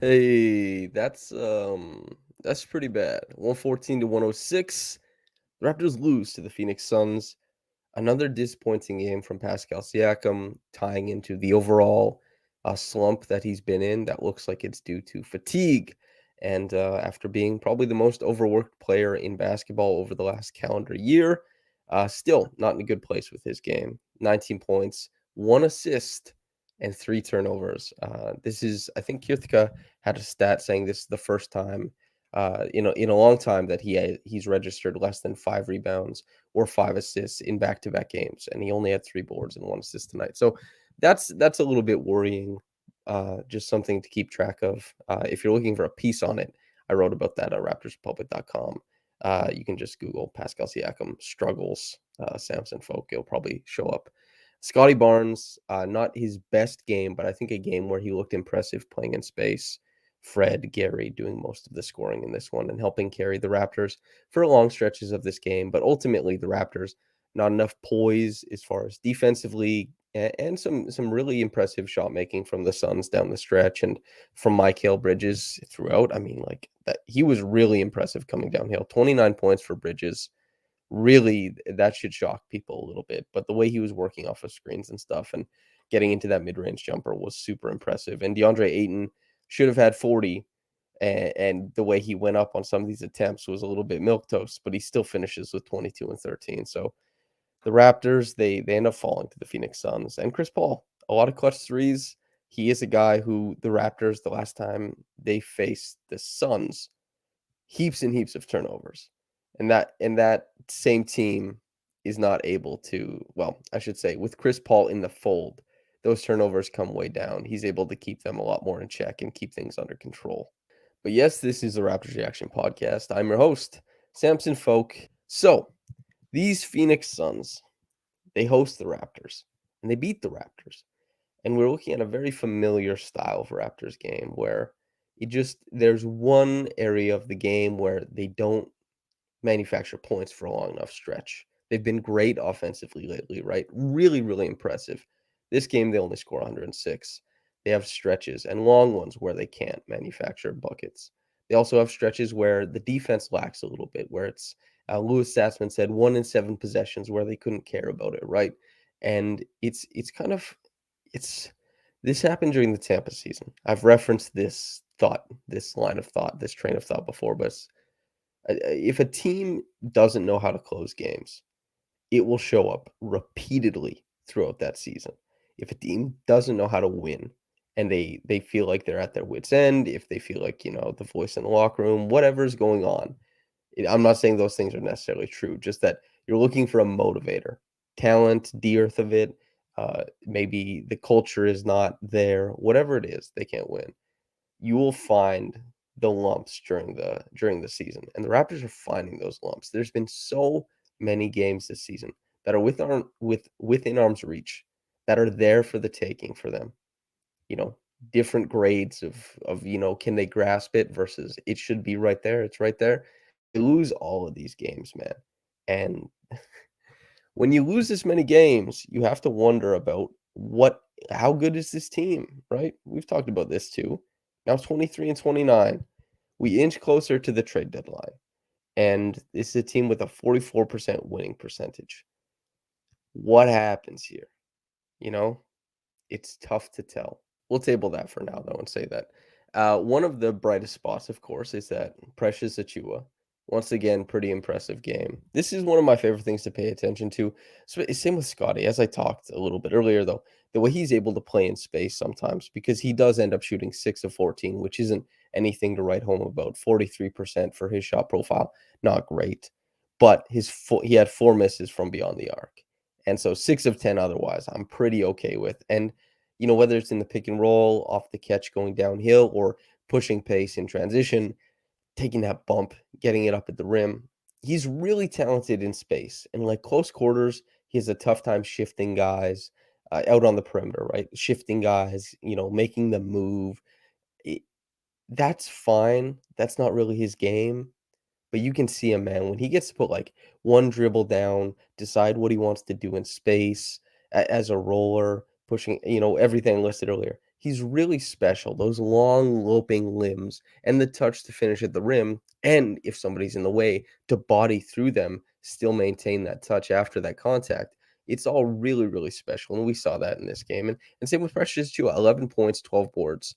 Hey, that's pretty bad. 114 to 106. The Raptors lose to the Phoenix Suns. Another disappointing game from Pascal Siakam, tying into the overall slump that he's been in. That looks like it's due to fatigue. And after being probably the most overworked player in basketball over the last calendar year, still not in a good place with his game. 19 points, one assist, and three turnovers. I think Kirthika had a stat saying this is the first time, in a long time that he's registered less than five rebounds or five assists in back-to-back games, and he only had three boards and one assist tonight. So that's a little bit worrying. Just something to keep track of. If you're looking for a piece on it, I wrote about that at RaptorsRepublic.com. You can just Google Pascal Siakam struggles Samson Folk. It'll probably show up. Scotty Barnes, not his best game, but I think a game where he looked impressive playing in space. Fred, Gary doing most of the scoring in this one and helping carry the Raptors for long stretches of this game. But ultimately, the Raptors not enough poise as far as defensively, and some really impressive shot making from the Suns down the stretch and from Mikal Bridges throughout. I mean, like that he was really impressive coming downhill. 29 points for Bridges. Really, that should shock people a little bit. But the way he was working off of screens and stuff and getting into that mid-range jumper was super impressive. And DeAndre Ayton should have had 40, and the way he went up on some of these attempts was a little bit milquetoast, but he still finishes with 22 and 13. So the Raptors, they end up falling to the Phoenix Suns. And Chris Paul, a lot of clutch threes. He is a guy who the Raptors, the last time they faced the Suns, heaps and heaps of turnovers. And that same team is not able to, well, I should say, with Chris Paul in the fold, those turnovers come way down. He's able to keep them a lot more in check and keep things under control. But yes, this is the Raptors Reaction Podcast. I'm your host, Samson Folk. So, these Phoenix Suns, they host the Raptors and they beat the Raptors. And we're looking at a very familiar style of Raptors game where there's one area of the game where they don't manufacture points for a long enough stretch. They've been great offensively lately, right? Really, really impressive. This game, they only score 106. They have stretches and long ones where they can't manufacture buckets. They also have stretches where the defense lacks a little bit, where it's Louis Satsman said 1 in 7 possessions where they couldn't care about it, right? And it's kind of it's this happened during the Tampa season. I've referenced this line of thought, this train of thought before, but if a team doesn't know how to close games, it will show up repeatedly throughout that season. If a team doesn't know how to win and they feel like they're at their wits' end, if they feel like, the voice in the locker room, whatever's going on, I'm not saying those things are necessarily true, just that you're looking for a motivator. Talent, dearth of it, maybe the culture is not there, whatever it is, they can't win. You will find the lumps during the season, and the Raptors are finding those lumps. There's been so many games this season that are within arm's reach, that are there for the taking for them. You know, different grades of can they grasp it versus it should be right there. It's right there. They lose all of these games, man. And when you lose this many games, you have to wonder about how good is this team, right? We've talked about this too. Now 23 and 29. We inch closer to the trade deadline. And this is a team with a 44% winning percentage. What happens here? You know, it's tough to tell. We'll table that for now, though, and say that. One of the brightest spots, of course, is that Precious Achiuwa. Once again, pretty impressive game. This is one of my favorite things to pay attention to. Same with Scotty, as I talked a little bit earlier, though, the way he's able to play in space sometimes, because he does end up shooting 6 of 14, which isn't anything to write home about. 43% for his shot profile, not great. But he had 4 misses from beyond the arc. And so 6 of 10 otherwise, I'm pretty okay with. And whether it's in the pick and roll, off the catch going downhill, or pushing pace in transition, taking that bump, getting it up at the rim. He's really talented in space. And like close quarters, he has a tough time shifting guys out on the perimeter, right? Shifting guys, making them move. It, that's fine. That's not really his game. But you can see him, man, when he gets to put like one dribble down, decide what he wants to do in space as a roller, pushing, everything listed earlier. He's really special. Those long loping limbs and the touch to finish at the rim, and if somebody's in the way, to body through them, still maintain that touch after that contact. It's all really, really special, and we saw that in this game. And same with Precious too. 11 points, 12 boards.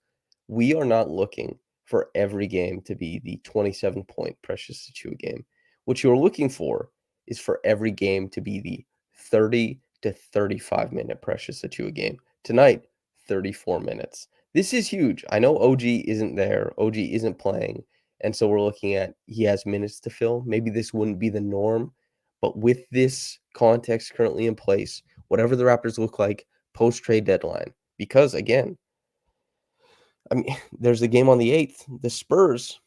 We are not looking for every game to be the 27-point Precious Achiuwa game. What you're looking for is for every game to be the 30 to 35-minute Precious Achiuwa game. Tonight, 34 minutes. This is huge. I know OG isn't there. OG isn't playing. And so we're looking at he has minutes to fill. Maybe this wouldn't be the norm. But with this context currently in place, whatever the Raptors look like post trade deadline, because again, I mean, there's a game on the 8th, the Spurs.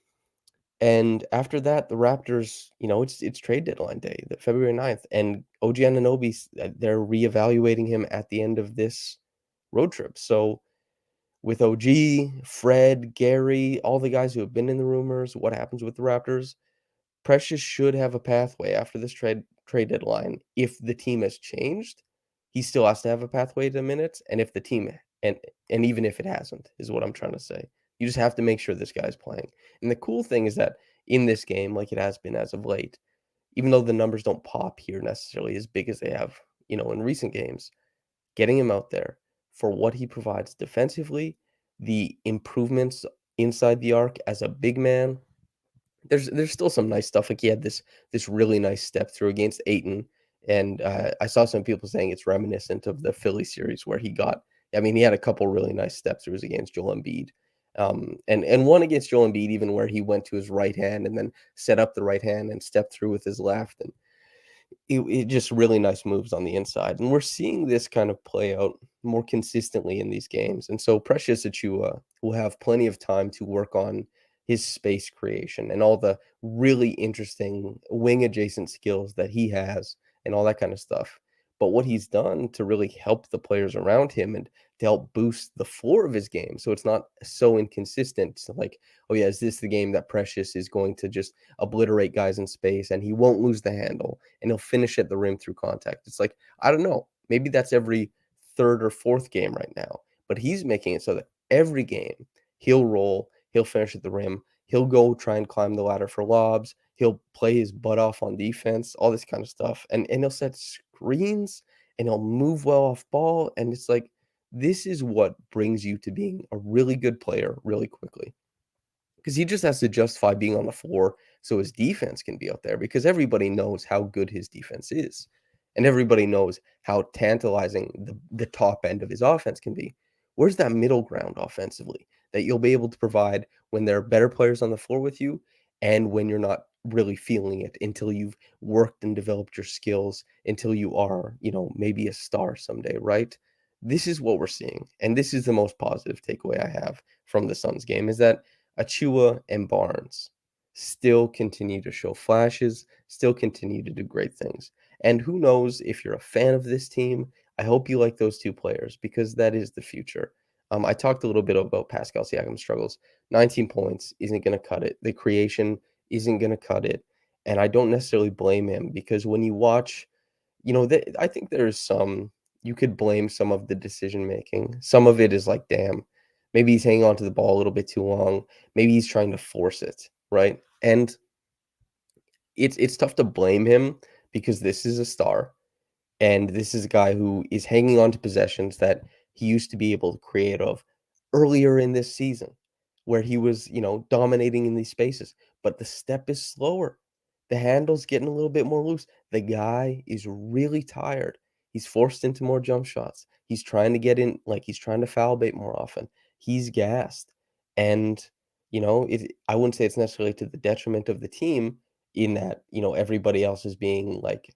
And after that, the Raptors, it's trade deadline day, the February 9th. And OG Anunoby, they're reevaluating him at the end of this road trip. So with OG, Fred, Gary, all the guys who have been in the rumors, what happens with the Raptors? Precious should have a pathway after this trade deadline. If the team has changed, he still has to have a pathway to minutes. And if the team and and even if it hasn't, is what I'm trying to say. You just have to make sure this guy's playing. And the cool thing is that in this game, like it has been as of late, even though the numbers don't pop here necessarily as big as they have, in recent games, getting him out there for what he provides defensively, the improvements inside the arc as a big man. There's still some nice stuff. Like he had this really nice step through against Aiton, and I saw some people saying it's reminiscent of the Philly series where he got. I mean, he had a couple really nice step throughs against Joel Embiid, and one against Joel Embiid even where he went to his right hand and then set up the right hand and stepped through with his left, and it just really nice moves on the inside, and we're seeing this kind of play out more consistently in these games. And so Precious Achiuwa will have plenty of time to work on his space creation and all the really interesting wing adjacent skills that he has and all that kind of stuff. But what he's done to really help the players around him and to help boost the floor of his game so it's not so inconsistent. So like, oh yeah, is this the game that Precious is going to just obliterate guys in space and he won't lose the handle and he'll finish at the rim through contact? It's like, I don't know. Maybe that's every third or fourth game right now, but he's making it so that every game he'll roll, he'll finish at the rim, he'll go try and climb the ladder for lobs, he'll play his butt off on defense, all this kind of stuff, and he'll set screens and he'll move well off ball, and it's like this is what brings you to being a really good player really quickly. Because he just has to justify being on the floor so his defense can be out there because everybody knows how good his defense is. And everybody knows how tantalizing the top end of his offense can be. Where's that middle ground offensively that you'll be able to provide when there are better players on the floor with you and when you're not really feeling it until you've worked and developed your skills until you are, maybe a star someday, right? This is what we're seeing. And this is the most positive takeaway I have from the Suns game is that Achiuwa and Barnes still continue to show flashes, still continue to do great things. And who knows if you're a fan of this team, I hope you like those two players because that is the future. I talked a little bit about Pascal Siakam's struggles. 19 points isn't going to cut it. The creation isn't going to cut it. And I don't necessarily blame him because when you watch, I think there's you could blame some of the decision making. Some of it is like, damn, maybe he's hanging on to the ball a little bit too long. Maybe he's trying to force it, right? And it's tough to blame him because this is a star and this is a guy who is hanging on to possessions that he used to be able to create of earlier in this season, where he was, dominating in these spaces. But the step is slower. The handle's getting a little bit more loose. The guy is really tired. He's forced into more jump shots. He's trying to get in, like he's trying to foul bait more often. He's gassed. And, I wouldn't say it's necessarily to the detriment of the team in that, everybody else is being like,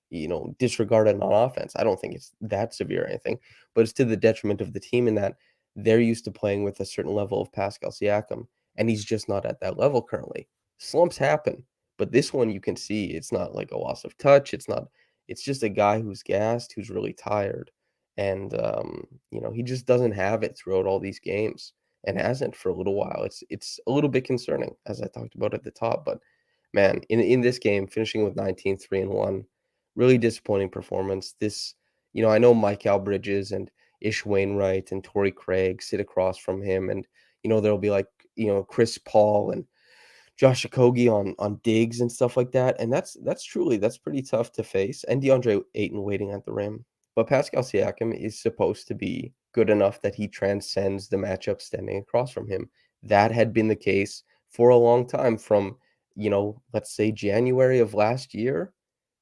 disregarded on offense. I don't think it's that severe or anything, but it's to the detriment of the team in that they're used to playing with a certain level of Pascal Siakam, and he's just not at that level currently. Slumps happen, but this one you can see it's not like a loss of touch. It's not, it's just a guy who's gassed, who's really tired. And he just doesn't have it throughout all these games and hasn't for a little while. It's a little bit concerning, as I talked about at the top, but man, in this game, finishing with 19, 3 and 1, really disappointing performance. This, I know Mike Bridges and Ish Wainwright and Torrey Craig sit across from him, and there'll be like Chris Paul and Josh Okogie on digs and stuff like that, and that's pretty tough to face, and DeAndre Ayton waiting at the rim. But Pascal Siakam is supposed to be good enough that he transcends the matchup standing across from him. That had been the case for a long time from, let's say January of last year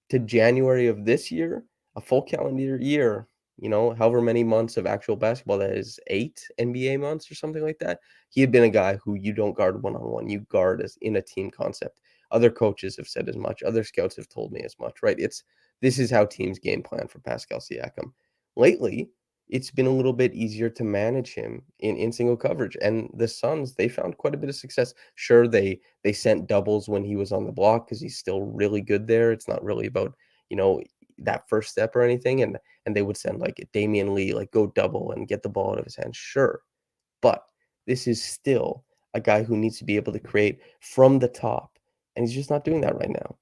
to January of this year, a full calendar year, however many months of actual basketball that is, 8 NBA months or something like that. He had been a guy who you don't guard one-on-one, you guard as in a team concept. Other coaches have said as much, other scouts have told me as much, right? This is how teams game plan for Pascal Siakam. Lately, it's been a little bit easier to manage him in single coverage, and the Suns, they found quite a bit of success. Sure, they sent doubles when he was on the block because he's still really good there. It's not really about, you know, that first step or anything, and they would send, like, Damian Lee, like, go double and get the ball out of his hands, sure. But this is still a guy who needs to be able to create from the top, and he's just not doing that right now.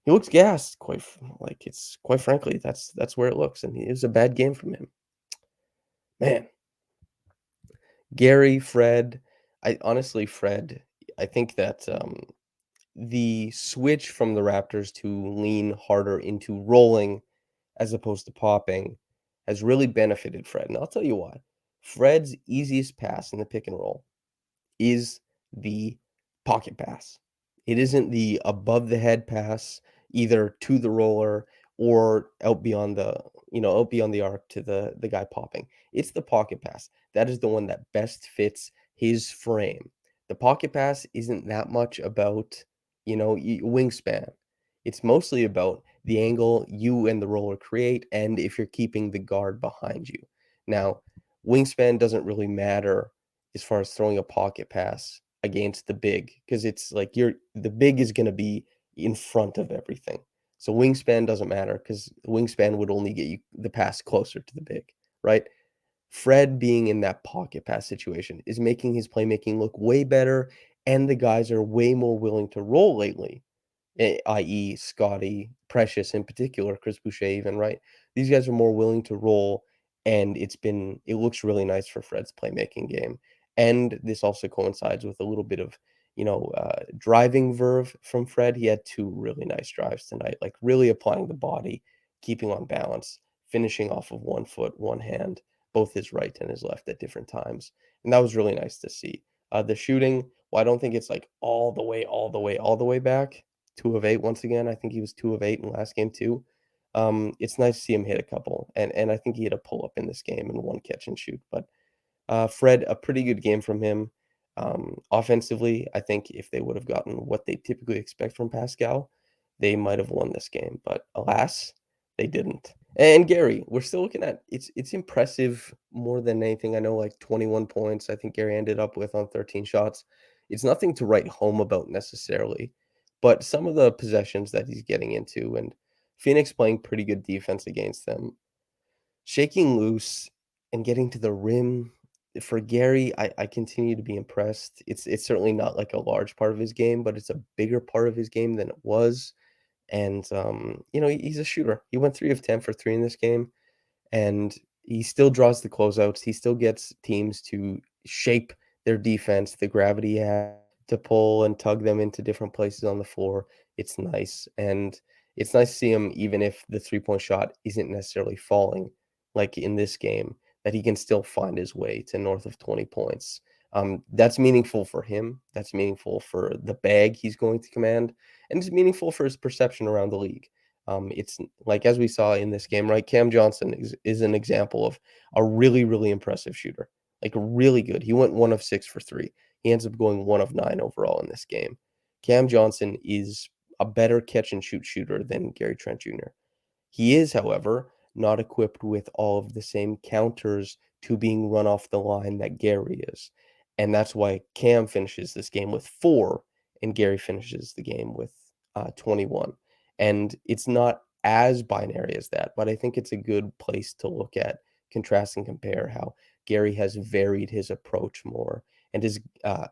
He looks gassed, quite frankly, that's where it looks, and it was a bad game from him. Man, Gary, Fred, Fred, I think that, the switch from the Raptors to lean harder into rolling as opposed to popping has really benefited Fred, and I'll tell you why. Fred's easiest pass in the pick and roll is the pocket pass. It isn't the above the head pass either to the roller or out beyond the arc to the guy popping. It's the pocket pass. That is the one that best fits his frame. The pocket pass isn't that much about, wingspan. It's mostly about the angle you and the roller create and if you're keeping the guard behind you. Now, wingspan doesn't really matter as far as throwing a pocket pass against the big, because it's like the big is gonna be in front of everything. So wingspan doesn't matter because wingspan would only get you the pass closer to the big, right? Fred being in that pocket pass situation is making his playmaking look way better, and the guys are way more willing to roll lately, i.e. Scotty, Precious in particular, Chris Boucher even, right? These guys are more willing to roll, and it looks really nice for Fred's playmaking game. And this also coincides with a little bit of, driving verve from Fred. He had 2 really nice drives tonight, like really applying the body, keeping on balance, finishing off of 1 foot, 1 hand, both his right and his left at different times. And that was really nice to see. The shooting, well, I don't think it's like all the way back. 2 of 8 once again. I think he was 2 of 8 in last game too. It's nice to see him hit a couple, and I think he had a pull-up in this game and 1 catch and shoot, but, Fred, a pretty good game from him. Offensively, I think if they would have gotten what they typically expect from Pascal, they might have won this game, but alas, they didn't. And Gary, we're still looking at it's impressive more than anything. I know, like, 21 points, I think Gary ended up with on 13 shots. It's nothing to write home about necessarily, but some of the possessions that he's getting into, and Phoenix playing pretty good defense against them, shaking loose and getting to the rim for Gary, I continue to be impressed. It's certainly not like a large part of his game, but it's a bigger part of his game than it was. And he's a shooter. He went 3 of 10 for 3 in this game, and he still draws the closeouts. He still gets teams to shape their defense, the gravity he has to pull and tug them into different places on the floor. It's nice. And it's nice to see him, even if the 3-point shot isn't necessarily falling, like in this game, that he can still find his way to north of 20 points. That's meaningful for him. That's meaningful for the bag he's going to command. And it's meaningful for his perception around the league. It's like, as we saw in this game, right? Cam Johnson is an example of a really, really impressive shooter, like really good. He went 1 of 6 for 3. He ends up going 1 of 9 overall in this game. Cam Johnson is a better catch and shoot shooter than Gary Trent Jr. He is, however, not equipped with all of the same counters to being run off the line that Gary is. And that's why Cam finishes this game with 4 and Gary finishes the game with 21. And it's not as binary as that, but I think it's a good place to look at, contrast and compare how Gary has varied his approach more and has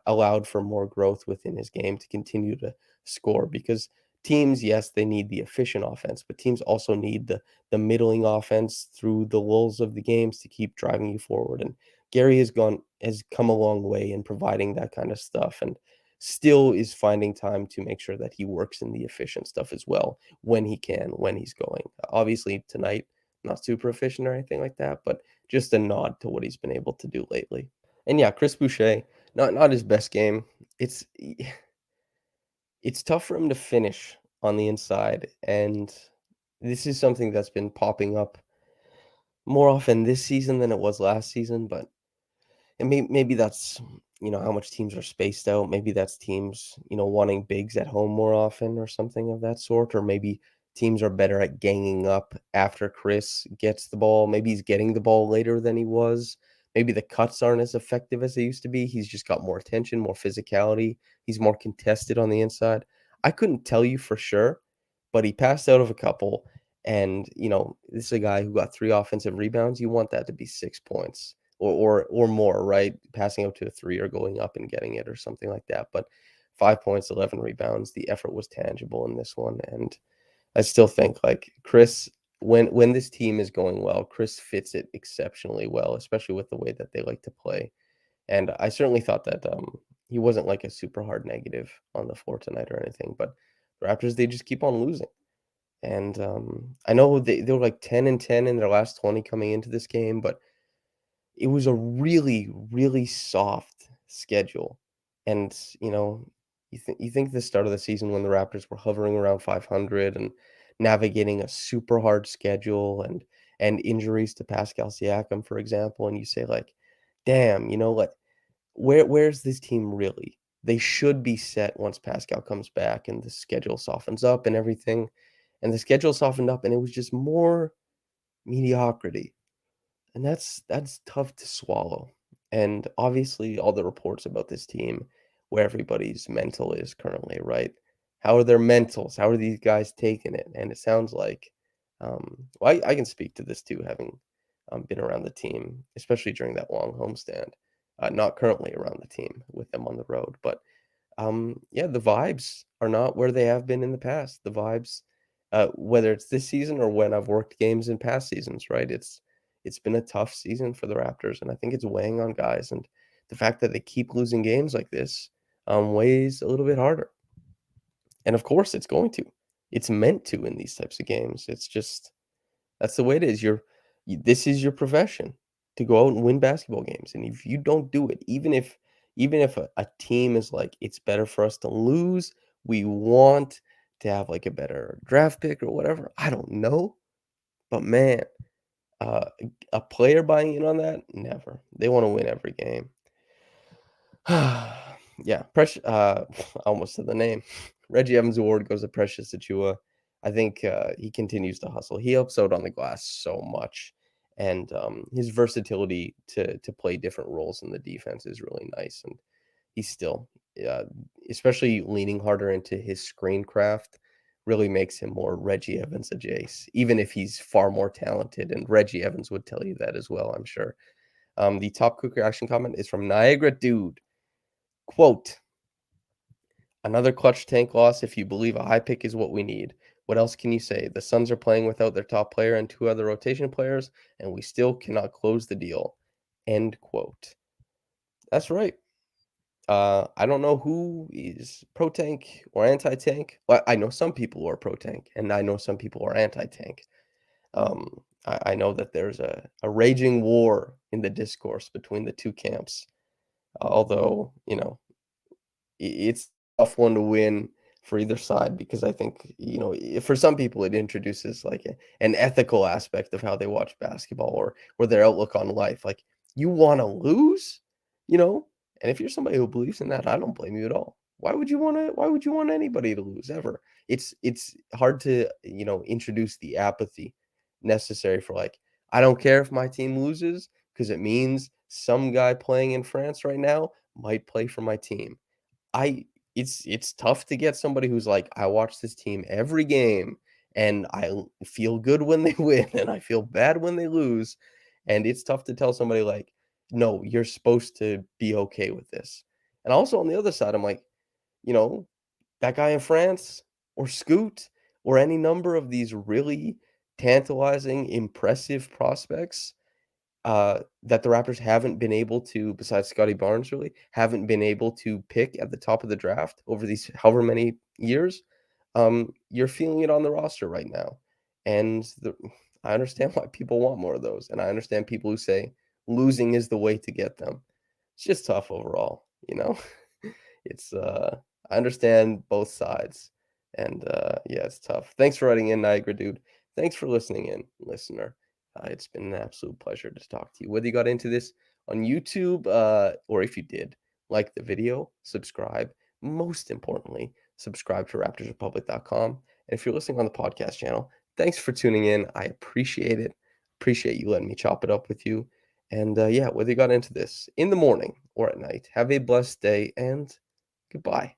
allowed for more growth within his game to continue to score, because Teams, yes, they need the efficient offense, but teams also need the middling offense through the lulls of the games to keep driving you forward. And Gary has come a long way in providing that kind of stuff, and still is finding time to make sure that he works in the efficient stuff as well when he can, when he's going. Obviously tonight, not super efficient or anything like that, but just a nod to what he's been able to do lately. And yeah, Chris Boucher, not his best game. It's it's tough for him to finish on the inside, and this is something that's been popping up more often this season than it was last season, but and maybe that's, how much teams are spaced out. Maybe that's teams, wanting bigs at home more often or something of that sort. Or maybe teams are better at ganging up after Chris gets the ball. Maybe he's getting the ball later than he was. Maybe the cuts aren't as effective as they used to be. He's just got more attention, more physicality. He's more contested on the inside. I couldn't tell you for sure, but he passed out of a couple. And, this is a guy who got 3 offensive rebounds. You want that to be 6 points or more, right? Passing up to a 3 or going up and getting it or something like that. But 5 points, 11 rebounds. The effort was tangible in this one, and I still think like Chris, when this team is going well, Chris fits it exceptionally well, especially with the way that they like to play. And I certainly thought that he wasn't like a super hard negative on the floor tonight or anything. But the Raptors, they just keep on losing. And I know they were like 10-10 in their last 20 coming into this game, but it was a really, really soft schedule, and, you think the start of the season when the Raptors were hovering around 500 and navigating a super hard schedule and injuries to Pascal Siakam, for example, and you say like, "Damn, like, where's this team really?" They should be set once Pascal comes back and the schedule softens up and everything, and the schedule softened up, and it was just more mediocrity. And that's tough to swallow. And obviously, all the reports about this team, where everybody's mental is currently, right? How are their mentals? How are these guys taking it? And it sounds like, well, I can speak to this too, having been around the team, especially during that long homestand. Not currently around the team with them on the road, but yeah, the vibes are not where they have been in the past. The vibes, whether it's this season or when I've worked games in past seasons, right? It's been a tough season for the Raptors, and I think it's weighing on guys. And the fact that they keep losing games like this weighs a little bit harder. And of course, it's going to. It's meant to in these types of games. It's just that's the way it is. This is your profession to go out and win basketball games. And if you don't do it, even if a team is like, it's better for us to lose, we want to have like a better draft pick or whatever. I don't know. But man, uh, a player buying in on that, never. They want to win every game. Yeah, Precious. I almost said the name. Reggie Evans Award goes to Precious Achiuwa. I think he continues to hustle. He helps out on the glass so much, and his versatility to play different roles in the defense is really nice. And he's still, uh, especially leaning harder into his screen craft, really makes him more Reggie Evans adjacent, even if he's far more talented. And Reggie Evans would tell you that as well, I'm sure. The top quick reaction comment is from Niagara Dude. Quote, another clutch tank loss if you believe a high pick is what we need. What else can you say? The Suns are playing without their top player and 2 other rotation players, and we still cannot close the deal. End quote. That's right. I don't know who is pro tank or anti tank. Well, I know some people who are pro tank, and I know some people who are anti tank. I know that there's a raging war in the discourse between the two camps. Although, it's a tough one to win for either side because I think, for some people it introduces like an ethical aspect of how they watch basketball or their outlook on life. Like you want to lose, you know? And if you're somebody who believes in that, I don't blame you at all. Why would you want anybody to lose ever? It's hard to, introduce the apathy necessary for like I don't care if my team loses because it means some guy playing in France right now might play for my team. I it's tough to get somebody who's like, "I watch this team every game, and feel good when they win, and I feel bad when they lose." And it's tough to tell somebody like, "No, you're supposed to be okay with this." And also on the other side, I'm like, you know, that guy in France, or Scoot or any number of these really tantalizing, impressive prospects that the Raptors haven't been able to, besides Scotty Barnes, really, haven't been able to pick at the top of the draft over these however many years, you're feeling it on the roster right now. And I understand why people want more of those. And I understand people who say losing is the way to get them. It's just tough overall, you know? It's I understand both sides. And yeah, it's tough. Thanks for writing in, Niagara dude. Thanks for listening in, listener. It's been an absolute pleasure to talk to you. Whether you got into this on YouTube, or if you did, like the video, subscribe. Most importantly, subscribe to RaptorsRepublic.com. And if you're listening on the podcast channel, thanks for tuning in. I appreciate it. Appreciate you letting me chop it up with you. And yeah, whether you got into this in the morning or at night, have a blessed day and goodbye.